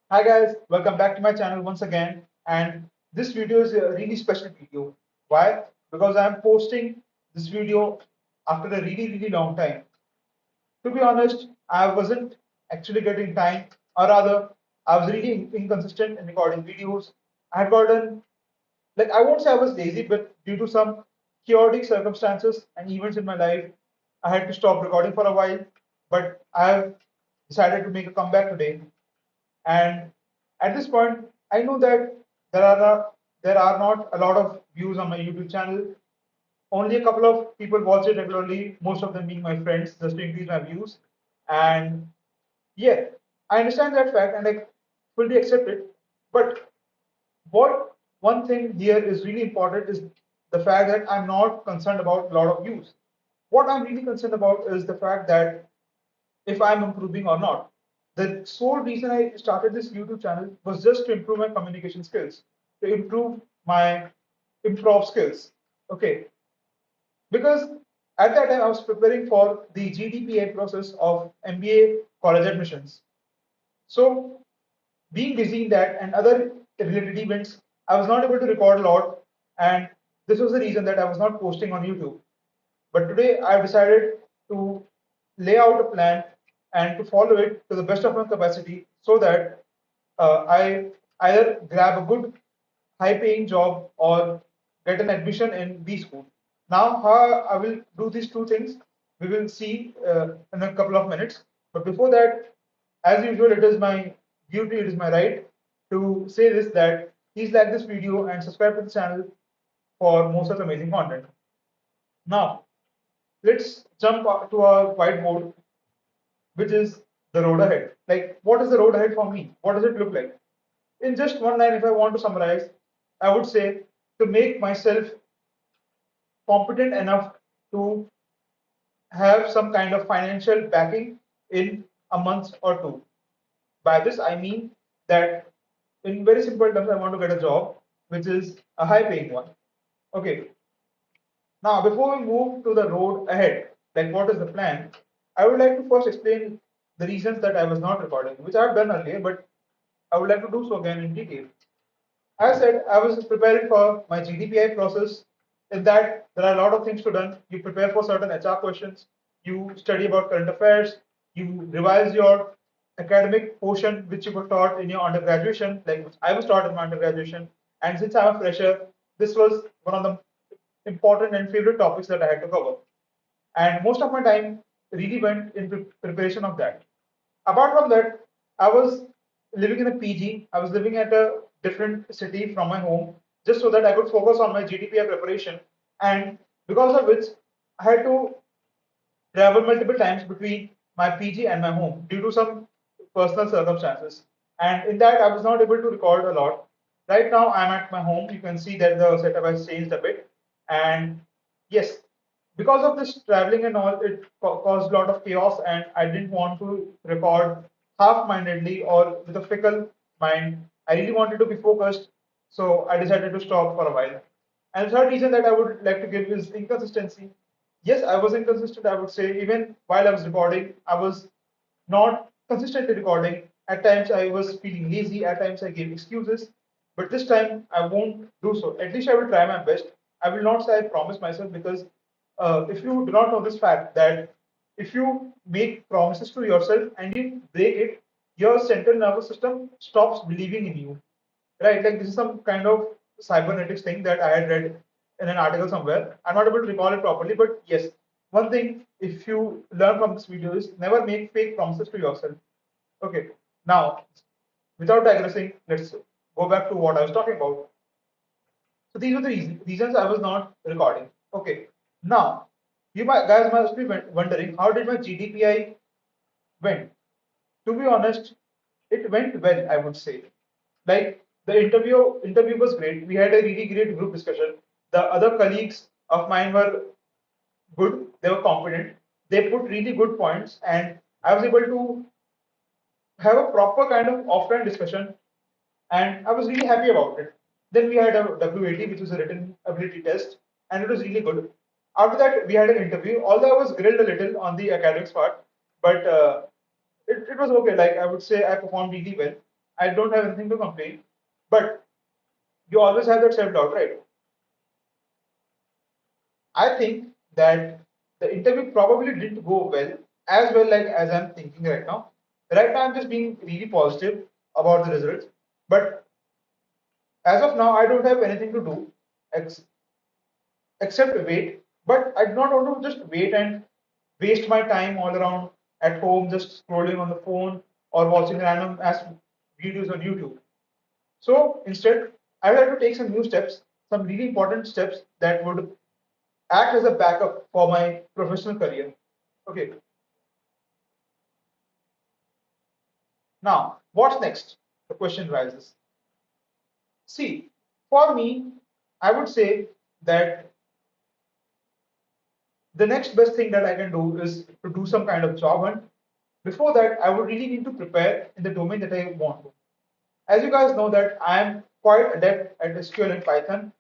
Hi guys, welcome back to my channel once again. And this video is a really special video. Why? Because I'm posting this video after a really long time. To be honest, I wasn't actually getting time, or rather, I was really inconsistent in recording videos. I had gotten, like, I won't say I was lazy, but due to some chaotic circumstances and events in my life, I had to stop recording for a while. But I have decided to make a comeback today. And at this point, I know that there are not a lot of views on my YouTube channel. Only a couple of people watch it regularly, most of them being my friends, just to increase my views. And yeah, I understand that fact and I fully accept it. But what one thing here is really important is the fact that I'm not concerned about a lot of views. What I'm really concerned about is the fact that if I'm improving or not. The sole reason I started this YouTube channel was just to improve my communication skills, to improve my improv skills. Okay, because at that time I was preparing for the GDPA process of MBA college admissions. So being busy in that and other related events, I was not able to record a lot, and this was the reason that I was not posting on YouTube. But today I've decided to lay out a plan and to follow it to the best of my capacity so that I either grab a good high paying job or get an admission in B school. Now, how I will do these two things, we will see in a couple of minutes. But before that, as usual, it is my duty, it is my right to say this that please like this video and subscribe to the channel for more such amazing content. Now, let's jump to our whiteboard, which is the road ahead. Like, what is the road ahead for me? What does it look like? In just one line, if I want to summarize, I would say to make myself competent enough to have some kind of financial backing in a month or two. By this, I mean that in very simple terms, I want to get a job which is a high paying one. Okay, now, before we move to the road ahead, like what is the plan, I would like to first explain the reasons that I was not recording, which I have done earlier, but I would like to do so again in detail. As I said, I was preparing for my GDPI process. In that, there are a lot of things to done. You prepare for certain HR questions, you study about current affairs, you revise your academic portion which you were taught in your undergraduation, like which I was taught in my undergraduation. And since I'm a fresher, this was one of the important and favorite topics that I had to cover. And most of my time really went into preparation of that. Apart from that, I was living in a PG. I was living at a different city from my home just so that I could focus on my GDPR preparation. And because of which, I had to travel multiple times between my PG and my home due to some personal circumstances. And in that, I was not able to record a lot. Right now, I'm at my home. You can see that the setup has changed a bit. And yes, because of this traveling and all, it caused a lot of chaos. And I didn't want to record half mindedly or with a fickle mind. I really wanted to be focused. So I decided to stop for a while. And the third reason that I would like to give is inconsistency. Yes, I was inconsistent, I would say. Even while I was recording, I was not consistently recording. At times, I was feeling lazy. At times, I gave excuses. But this time, I won't do so. At least I will try my best. I will not say I promise myself because if you do not know this fact that if you make promises to yourself and you break it, your central nervous system stops believing in you. Right? Like this is some kind of cybernetics thing that I had read in an article somewhere. I'm not able to recall it properly, but yes, one thing if you learn from this video is never make fake promises to yourself. Okay. Now, without digressing, let's go back to what I was talking about. So these were the reasons I was not recording. Okay. Now, you might, guys must be wondering how did my GDPI went? To be honest, it went well, I would say. Like the interview was great. We had a really great group discussion. The other colleagues of mine were good. They were competent. They put really good points, and I was able to have a proper kind of offline discussion, and I was really happy about it. Then we had a WAT, which was a written ability test, and it was really good. After that, we had an interview. Although I was grilled a little on the academics part, but it was okay. Like I would say, I performed really well. I don't have anything to complain. But you always have that self doubt, right? I think that the interview probably didn't go well like as I'm thinking right now. Right now, I'm just being really positive about the results. But as of now, I don't have anything to do ex- except wait. But I do not want to just wait and waste my time all around at home, just scrolling on the phone or watching random ass videos on YouTube. So instead, I would like to take some new steps, some really important steps that would act as a backup for my professional career. Okay, now what's next? The question rises. See, for me, I would say that the next best thing that I can do is to do some kind of job hunt. Before that, I would really need to prepare in the domain that I want to. As you guys know that I am quite adept at SQL and Python.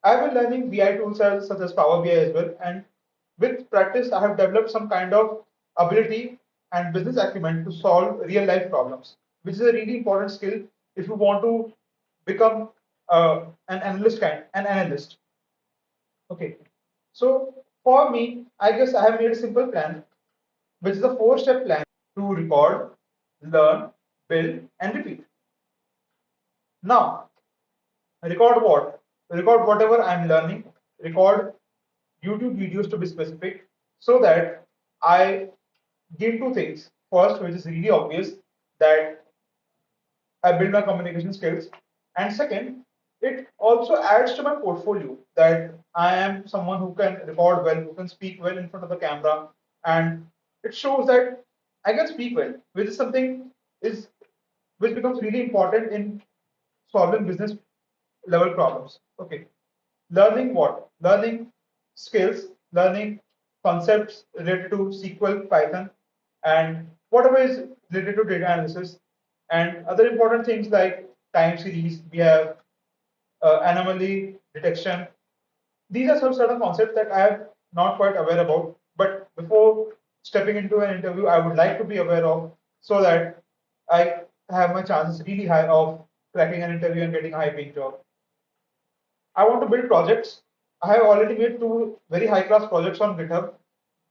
I've been learning BI tools such as Power BI as well, and with practice, I have developed some kind of ability and business acumen to solve real life problems, which is a really important skill if you want to become an analyst. Okay, so for me, I guess I have made a simple plan, which is a four-step plan to record, learn, build, and repeat. Now, record what? Record whatever I'm learning, record YouTube videos to be specific, so that I give two things. First, which is really obvious, that I build my communication skills. And second, it also adds to my portfolio that I am someone who can record well, who can speak well in front of the camera, and it shows that I can speak well, which is something is which becomes really important in solving business level problems. Okay. Learning what? Learning skills, learning concepts related to SQL, Python, and whatever is related to data analysis, and other important things like time series. We have anomaly detection. These are some certain concepts that I am not quite aware about. But before stepping into an interview, I would like to be aware of so that I have my chances really high of cracking an interview and getting a high paying job. I want to build projects. I have already made two very high class projects on GitHub.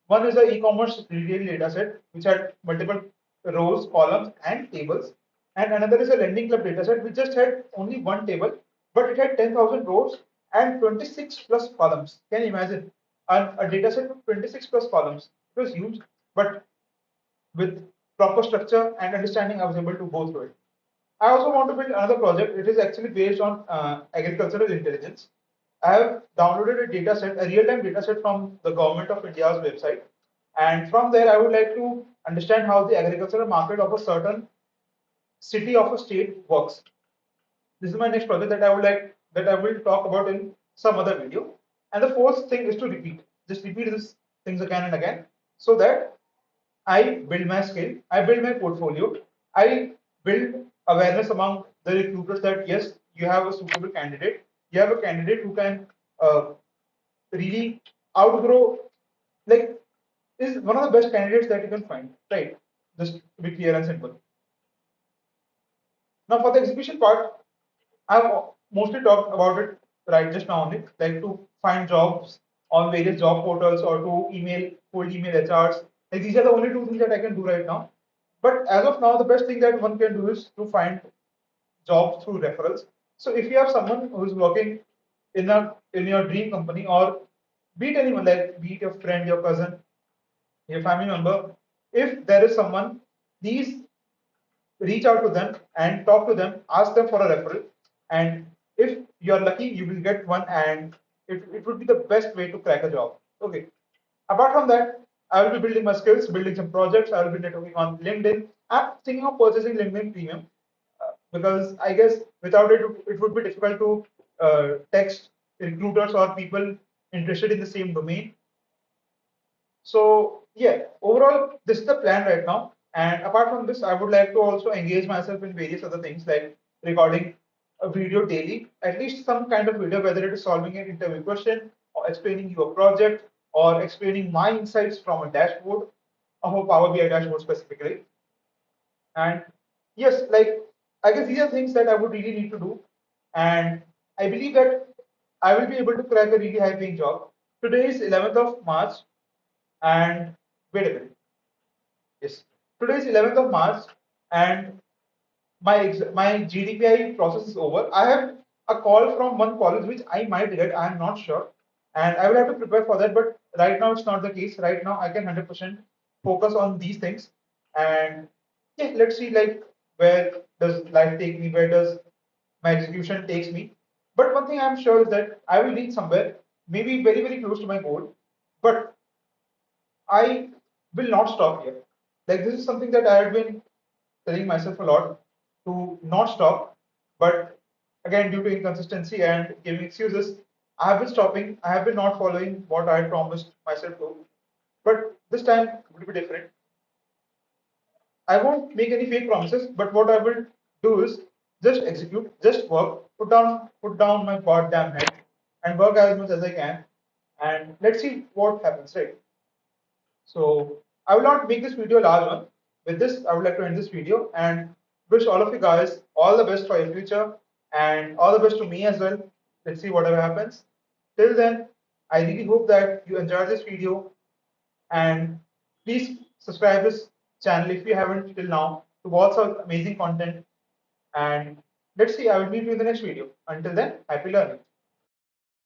One is an e-commerce retail dataset, which had multiple rows, columns, and tables. And another is a lending club dataset, which just had only one table, but it had 10,000 rows and 26 plus columns. Can you imagine? A dataset with 26 plus columns. It was huge, but with proper structure and understanding, I was able to go through it. I also want to build another project. It is actually based on agricultural intelligence. I have downloaded a data set, a real-time data set from the government of India's website. And from there, I would like to understand how the agricultural market of a certain city of a state works. This is my next project that I will talk about in some other video. And the fourth thing is to repeat. Just repeat these things again and again so that I build my skill, I build my portfolio, I build awareness among the recruiters that yes, you have a suitable candidate, you have a candidate who can really outgrow, like, is one of the best candidates that you can find, right? Just to be clear and simple. Now, for the execution part, I've mostly talked about it right just now only, like to find jobs on various job portals or to cold email HRs. Like these are the only two things that I can do right now. But as of now, the best thing that one can do is to find jobs through referrals. So if you have someone who is working in your dream company, or be it anyone, like be it your friend, your cousin, your family member, if there is someone, please reach out to them and talk to them, ask them for a referral. And if you're lucky, you will get one, and it would be the best way to crack a job. Okay. Apart from that, I will be building my skills, building some projects. I will be networking on LinkedIn. I'm thinking of purchasing LinkedIn Premium because I guess without it, it would be difficult to text recruiters or people interested in the same domain. So yeah, overall, this is the plan right now. And apart from this, I would like to also engage myself in various other things like recording a video daily, at least some kind of video, whether it is solving an interview question or explaining your project or explaining my insights from a dashboard of a Power BI dashboard specifically. And yes, like I guess these are things that I would really need to do, and I believe that I will be able to crack a really high-paying job. Today is 11th of March, and wait a minute. Yes, today is 11th of March, and my GDPI process is over. I have a call from one college which I might get. I am not sure, and I will have to prepare for that. But right now it's not the case. Right now I can 100% focus on these things, and yeah, let's see like where does life take me? Where does my execution takes me? But one thing I'm sure is that I will reach somewhere, maybe very close to my goal. But I will not stop here. Like this is something that I have been telling myself a lot to not stop. But again, due to inconsistency and giving excuses, I have been stopping. I have been not following what I had promised myself to. But this time it will be different. I won't make any fake promises, but what I will do is just execute, just work, put down my goddamn head and work as much as I can. And let's see what happens, right? So I will not make this video a large one. With this, I would like to end this video and wish all of you guys all the best for your future and all the best to me as well. Let's see whatever happens. Till then, I really hope that you enjoyed this video and please subscribe this channel if you haven't till now to watch some amazing content. And let's see, I will meet you in the next video. Until then, happy learning.